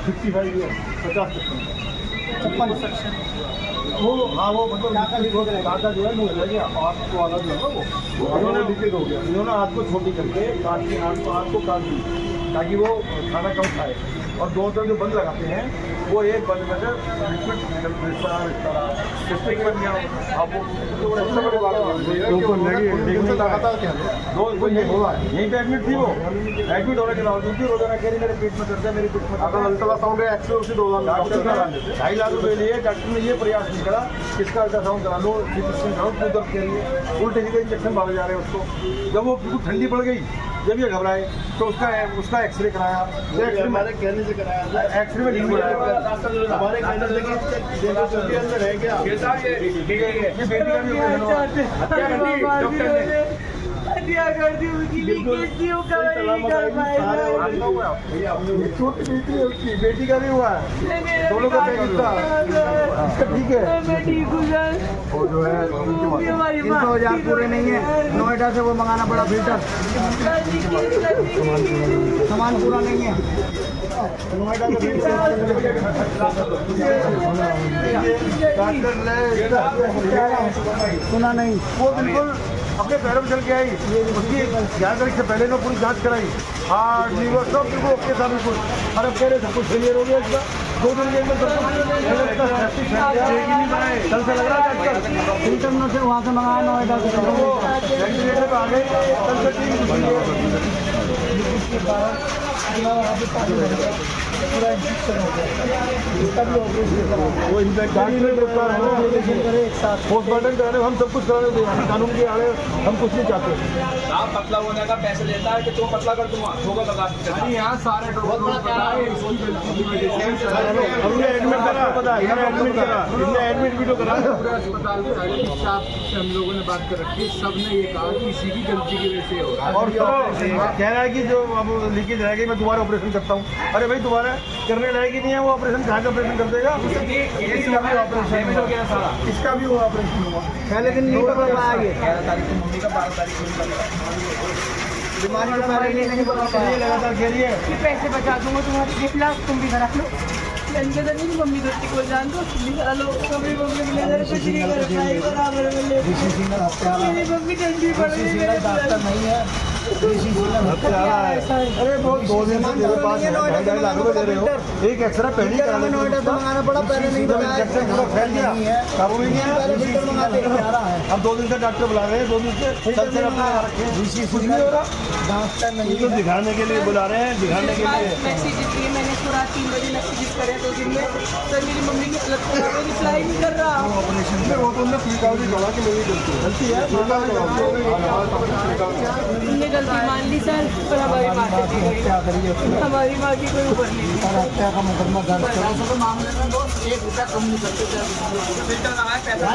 55 year 50% 56 वो हाँ वो मतलब डाटा जो है वो रह गया, आँख वाला जो है वो इन्होंने लीकेज हो गया। इन्होंने आँख को छोटी करके काट के आँख को काट दी ताकि वो खाना कम खाए, और दो तरफ जो बंद लगाते हैं वो एक बंद में लिक्विड बन गया। अब वो सबसे बड़ी बात यहीं पे एडमिट थी, वो एडमिट होने के बावजूद भी रोजाना कह रही मेरे पेट में दर्द है, मेरे पेट में अल्ट्रासाउंड एक्सरे उसी 2.5 लाख रुपये लिए। डॉक्टर ने ये प्रयास नहीं करा किसका अल्ट्रासाउंड करा लो, सिटी कराओ, क्यों दर्द कह रही है, उल्टे सीधे इंजेक्शन भागे जा रहे हैं उसको। जब वो बिल्कुल ठंडी पड़ गई, जब ये घबराए तो उसका एक्सरे कराया, हमारे कहने से कराया, एक्सरे में लिखा हमारे कहने से अंदर है क्या ये बेटी का भी डॉक्टर ने हत्या कर दी उसकी, छोटी बेटी है उसकी, बेटी का भी हुआ है, दोनों का ठीक है। मैं ठीक हूँ सर, वो जो है 3,000 पूरे नहीं है, नोएडा से वो मंगाना पड़ा फिल्टर, सामान पूरा नहीं है नोएडा का। सुना नहीं, वो बिल्कुल अपने पैरों में चल के आई, उसकी 11 तारीख से पहले ने पूरी जांच कराई, हार्ट लीवर सब बिल्कुल ओके था बिल्कुल। और अब कह रहे सब कुछ फेलियर हो गया इसका, 2 दिन के अंदर सब कल से लग रहा है डॉक्टर इंटरनल से वहाँ से मंगाया नोएडा से, वेंटिलेटर पे आ गए, कल से पूरा इंफेक्शन हो गया, इसका भी ऑपरेशन करा, वो इन्फेक्शन करे एक साथ, पोस्टमार्टम कराने, हम सब कुछ कराने दें, कानून के आड़े हम कुछ नहीं चाहते। आप पतला होने का पैसे लेता है कि तुम पतला कर दूंगा, होगा लगा यहाँ सारे हमने एडमिट करा, पता है एडमिट करा, इसने एडमिट भी तो करा। पूरे अस्पताल में सारे स्टाफ से हम लोगों ने बात कर रखी, सबने ये कहा कि इसी की गलती की वजह से हो रहा है। और कह रहा है कि जो अब लीकेज रहेगी मैं दोबारा ऑपरेशन करता हूँ। अरे भाई दोबारा करने लायक नहीं है वो ऑपरेशन, कहाँ का ऑपरेशन कर देगा, इसका भी ऑपरेशन हो गया सारा, इसका भी वो ऑपरेशन हुआ पहले दिन नहीं पता पाया। ये 11 तारीख को मम्मी का, 12 तारीख को बीमारी का पहले नहीं पता पाया, लगातार कह रही है पैसे बचा दूंगा तुम्हारे 1 लाख, तुम भी रख लो। लंके तो नहीं मम्मी दोस्ती को जान दो, निकाल लो कभी मम्मी के लिए कुछ नहीं कर पाए बराबर में ले। मेरी मम्मी ठंडी पड़ गई, मेरे डॉक्टर नहीं है, अरे बहुत 2 दिन से मेरे पास 2.5 लाख रुपए दे रहे हो, एक एक्सरा पहले ही कराना नोएडा से मंगाना पड़ा, पहले नहीं इंजेक्शन पूरा फैल गया, काबू में नहीं है। अब 2 दिन से डॉक्टर बुला रहे हैं, 2 दिन से कल से अपना कुछ नहीं हो रहा, डॉक्टर नहीं तो दिखाने के लिए बुला रहे हैं, दिखाने के लिए। मैसेज दिए मैंने पूरा 3 बजे मैसेज करे 2 दिन में, सर मेरी मम्मी की हालत खराब है, रिप्लाई नहीं कर रहा। ऑपरेशन में वो तो उन्होंने प्रिकॉशन बोला कि मेरी गलती है, हमने गलती मान ली सर, पर हमारी माँ हमारी माँ की कोई ऊपर नहीं। हत्या का मुकदमा दर्ज करो, मामले में वो 1 रुपया कम नहीं करते, फिल्टर लगाए पैसा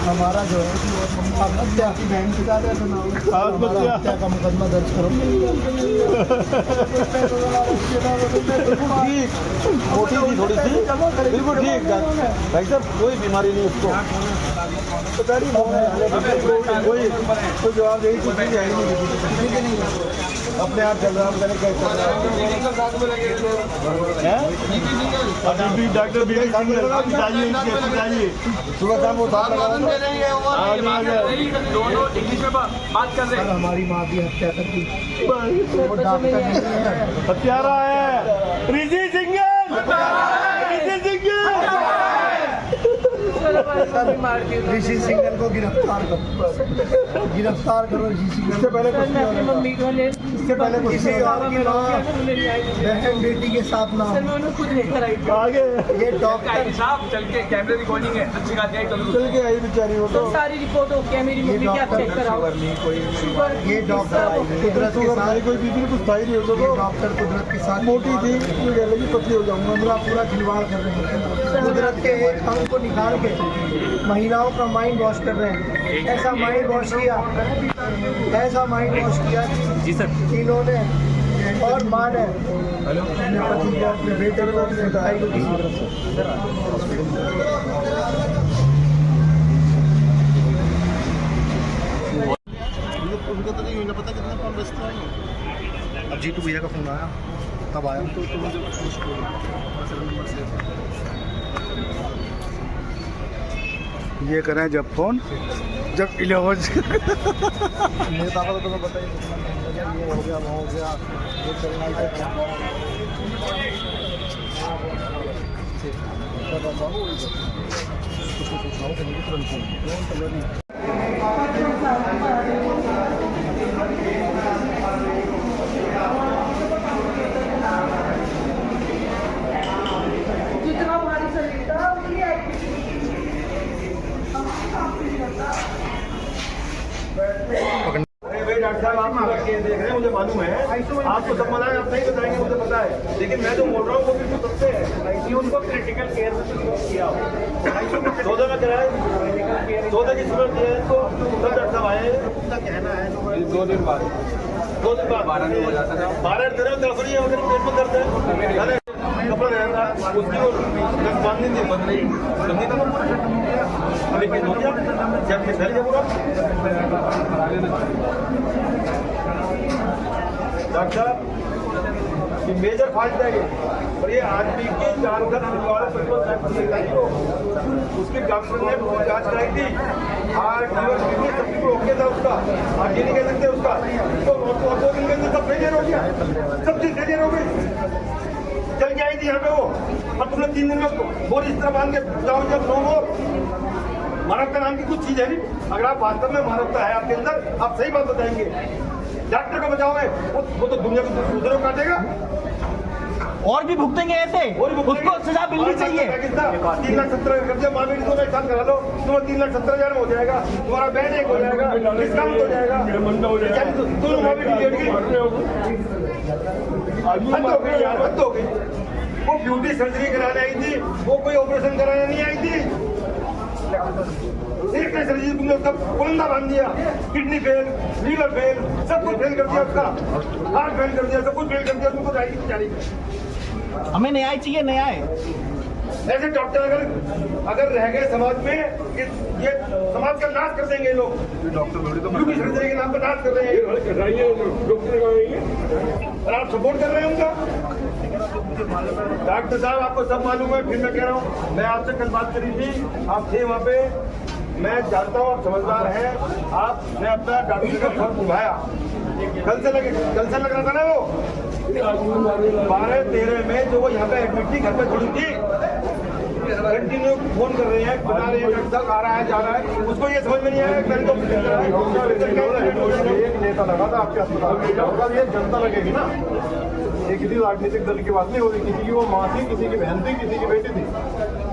हमारा जो है हत्या की बहन की हत्या का मुकदमा दर्ज करो। ठीक मोटी थी थोड़ी सी, बिल्कुल ठीक भाई साहब, कोई बीमारी नहीं उसको, कोई जवाब यही कुछ नहीं है, अपने आप चल रहा है, क्या चल रहा है। डॉक्टर बी चाहिए सुबह शाम वो दोनों इंग्लिश में बात कर रहे हैं। हमारी माँ की हत्या कर दी, हत्यारा है ऋषि सिंघल, ऋषि सिंघल को गिरफ्तार करो, गिरफ्तार करो ऋषि सिंघल। इससे पहले मम्मी को ले, इससे पहले किसी और की बहन बेटी के साथ ना खुद लेकर आई आगे ये डॉक्टर साहब चल के कैमरे रिकॉर्डिंग है, अच्छी बात है, चल के आई बेचारी वो तो सारी रिपोर्ट हो गया, मेरी मम्मी क्या चेक कराओ। ये डॉक्टर कुदरत के साथ कोई बीबी कुछ था ही नहीं होता, तो डॉक्टर कुदरत के साथ मोटी थी, लगी पतली हो जाऊंगा, मेरा पूरा खिलवाड़ कर रहे हैं, कुदरत के एक अंग को निकाल के महिलाओं का माइंड वॉश कर रहे हैं। ऐसा माइंड वॉश किया, ऐसा माइंड वॉश किया जी सर, इन्होंने और माँ ने अपने पति को, अपने बेटे को, अपने भाई को उनको तो नहीं पता कितना कौन बचता है। अब जीतू भैया का फ़ोन आया तब आया। तो मुझे नंबर से ये करें जब फ़ोन जब 11 नेता को तो तुम्हें बताइए कितना ये हो गया वो हो गया ये चलना जितना भारी शरीर था उतनी अरे भाई डॉक्टर साहब आप केस देख रहे हैं मुझे मालूम है आपको सब मना है आप नहीं बताएंगे मुझे पता है लेकिन मैं जो बोल रहा हूँ वो बिल्कुल सत्य है। उनको क्रिटिकल केयर में किया 14 में कराया 14 की सूरत है तो सब डॉक्टर साहब आए उनका कहना है 2 दिन बाद 12 दिन हो जाता है 12 दिन तड़फड़ी है उधर पेट में दर्द है कपड़ा रहता है उसकी वो 10 दिन बंद नहीं गंदी तो अभी केस हो गया जब के फैल गया पूरा डॉक्टर साहब ये मेजर फॉल्ट है ये और ये आदमी की जानकर उसके डॉक्टर ने जांच कराई थी हार्ट लीवर किडनी सब कुछ ओके था उसका आप ये नहीं कह सकते उसका तो 2 दिन के अंदर सब फेलियर हो गया सब चीज फेलियर हो गई चल के आई थी यहाँ पे वो और तुमने 3 दिन में बोल इस तरह बांध के जाओ जब नो मोर मानवता नाम की कुछ चीज है नहीं अगर आप वास्तव में मानवता है आपके अंदर आप सही बात बताएंगे डॉक्टर को बचाओगे वो तो दुनिया को दूसरे को काटेगा और भी भुगतेंगे ऐसे उसको सजा मिलनी चाहिए। 3,70,000 कर दिया माँ बेटी दोनों एक साथ करा लो तुम्हें 3,70,000 में हो जाएगा तुम्हारा बेड एक हो जाएगा डिस्काउंट हो जाएगा दोनों माँ बेटी लेट गई हद हो गई वो ब्यूटी सर्जरी कराने आई थी वो कोई ऑपरेशन कराने नहीं आई थी एक सर्जरी तुमने उसका पुलंदा बांध दिया किडनी फेल लीवर फेल सब कुछ फेल कर दिया उसका हार्ट फेल कर दिया सब कुछ फेल कर दिया तुमको जाएगी बेचारी हमें न्याय चाहिए न्याय। ऐसे डॉक्टर अगर रह गए समाज में ये समाज का नाश कर देंगे लोग ब्यूटी सर्जरी के नाम पर नाश कर रहे हैं और आप सपोर्ट कर रहे हैं उनका। डॉक्टर साहब आपको सब मालूम है फिर मैं कह रहा हूँ मैं आपसे कल बात करी थी आप थे वहाँ पे मैं जानता हूँ आप समझदार हैं आपने अपना डॉक्टर का फर्ज निभाया कल से लग रहा था ना वो 12-13 में जो वो यहाँ पे एडमिट थी घर पे छोड़ी थी कंटिन्यू फोन कर रहे हैं बता रहे हैं डॉक्टर आ रहा है जा रहा है उसको ये समझ में नहीं आया मैंने तो एक नेता लगा था आपके अस्पताल में ये जनता लगेगी ना ये किसी राजनीतिक दल की बात नहीं होगी किसी की वो माँ थी किसी की बहन थी किसी की बेटी थी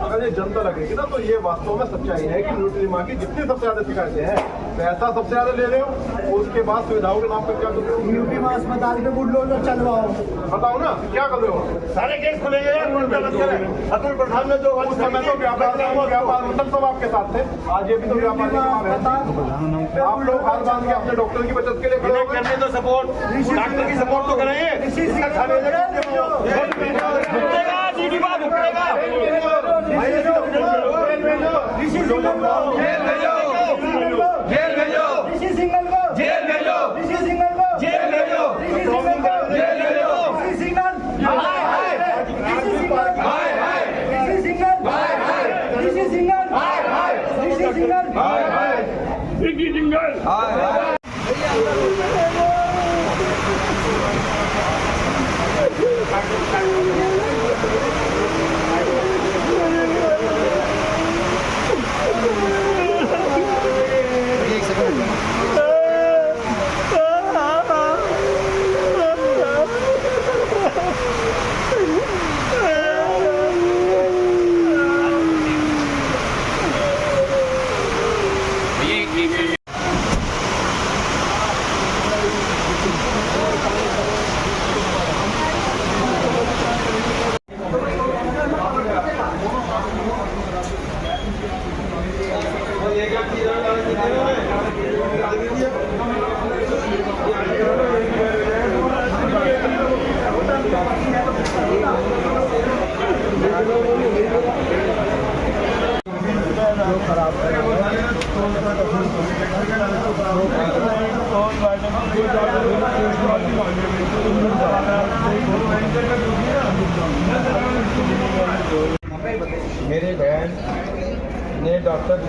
अगर ये जनता लगेगी ना तो ये वास्तव में सच्चाई है कि न्यूट्री माँ की जितनी सबसे ज्यादा शिकायतें हैं पैसा सबसे ज्यादा ले रहे हो उसके बाद सुविधाओं के नाम पर क्या कर रहे हो न्यूट्री माँ अस्पताल पे बुलडोजर चलवाओ बताओ ना क्या कर रहे हो सारे केस खुलेंगे अतुल प्रधान ने जो उस समय तो व्यापार मतलब सब आपके साथ थे आज ये भी तो व्यापार आप लोग हाथ बांध के अपने डॉक्टर की बचत के लिए खड़े करने तो सपोर्ट डॉक्टर की सपोर्ट तो करेंगे सिंगल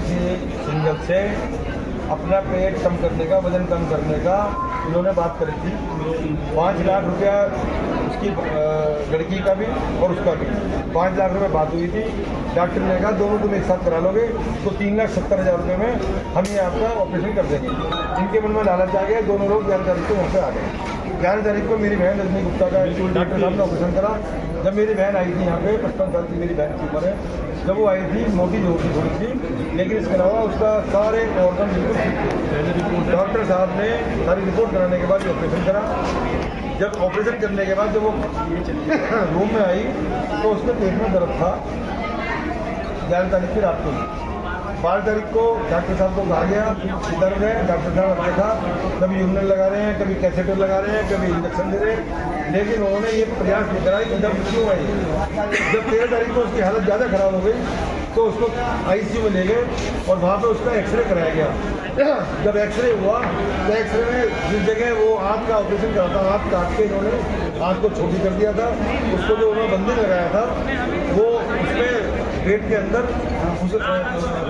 किसी सिंगल से अपना पेट कम करने का, वजन कम करने का इन्होंने बात करी थी। 5 लाख रुपया उसकी लड़की का भी और उसका भी 5 लाख रुपये बात हुई थी। डॉक्टर ने कहा दोनों तुम एक साथ करा लोगे तो 3,70,000 रुपये में हम ये आपका ऑपरेशन कर देंगे। इनके मन में लालच आ गया, दोनों लोग 11 तारीख को यहाँ पे आ गए। 11 तारीख को मेरी बहन रजनी गुप्ता का डॉक्टर साहब ने ऑपरेशन करा। जब मेरी बहन आई थी यहाँ पे, 55 साल की मेरी बहन की उम्र है, जब वो आई थी मोटी जो होती थोड़ी थी, लेकिन इसके अलावा उसका सारे ऑर्गन बिल्कुल ठीक थे। डॉक्टर साहब ने सारी रिपोर्ट कराने के बाद ये ऑपरेशन करा। जब ऑपरेशन करने के बाद जब वो रूम में आई तो उसके पेट में दर्द था। 11 तारीख की रात को 12 तारीख को डॉक्टर साहब को कहा गया दर्द है। डॉक्टर साहब ने देखा, कभी यूरिनल लगा रहे हैं, कभी कैथेटर लगा रहे हैं, कभी इंजेक्शन दे रहे हैं, लेकिन उन्होंने ये प्रयास नहीं करा कि दर्द क्यों आई। जब 13 तारीख को उसकी हालत ज़्यादा खराब हो गई तो उसको ICU में ले गए और वहाँ पे उसका एक्सरे कराया गया। जब एक्सरे हुआ तो एक्सरे में जिस जगह वो आँख का ऑपरेशन करा था, आँख काट के इन्होंने आँख को छोटी कर दिया था। उसको जो उन्होंने बंदी लगाया था वो उसमें पेट के अंदर उस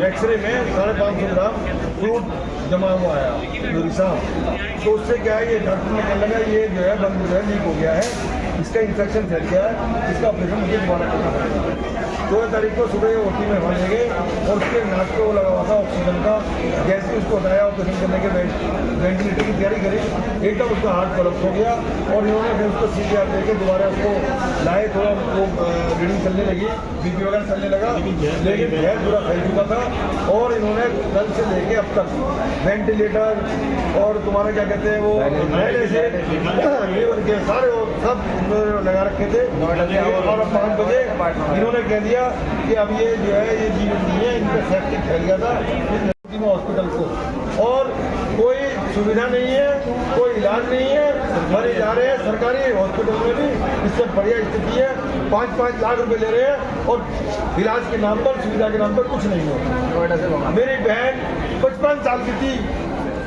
एक्सरे में 550 ग्राम फ्रूट जमा हुआ आया यूरिसा। तो उससे क्या है, ये डॉक्टर ने कहने लगा ये जो है बंद जो है लीक हो गया है, इसका इन्फेक्शन फैल गया है, इसका ऑपरेशन मुझे दोबारा करना पड़ेगा। 14 तारीख को सुबह OT में वहाँ ले गए और उसके नाक को लगा हुआ था ऑक्सीजन का गैस भी उसको हटाया। ऑपरेशन करने के वेंटिलेटर की तैयारी करी, एकदम उसका हार्ट कोलैप्स हो गया और इन्होंने फिर उसको CPR दे के दोबारा उसको लाए। थोड़ा वो रीडिंग चलने लगी, BP वगैरह चलने लगा, लेकिन गैस पूरा फैल चुका था। और इन्होंने कल से लेके अब तक वेंटिलेटर और तुम्हारा क्या कहते हैं वो लीवर के सारे वो सब इन्होंने लगा रखे थे। और अब 5 बजे इन्होंने कह दिया कि अब ये जो है ये जीवन नहीं है, इनका सेप्टिक फैल गया था हॉस्पिटल को और कोई सुविधा नहीं है, कोई इलाज नहीं है। मरीज जा रहे हैं सरकारी हॉस्पिटल में भी, इससे बढ़िया स्थिति है। 5-5 लाख रुपए ले रहे हैं और इलाज के नाम पर, सुविधा के नाम पर कुछ नहीं हो। मेरी बहन 55 साल की थी,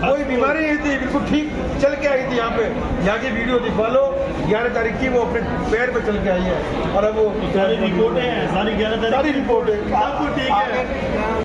कोई बीमारी नहीं थी, बिल्कुल ठीक चल के आई थी। यहाँ पे यहाँ की वीडियो दिखवा लो, 11 तारीख की वो अपने पैर पे चल के आई है और अब वो सारी रिपोर्ट है, सारी 11 तारीख सारी रिपोर्ट है। आपको ठीक है।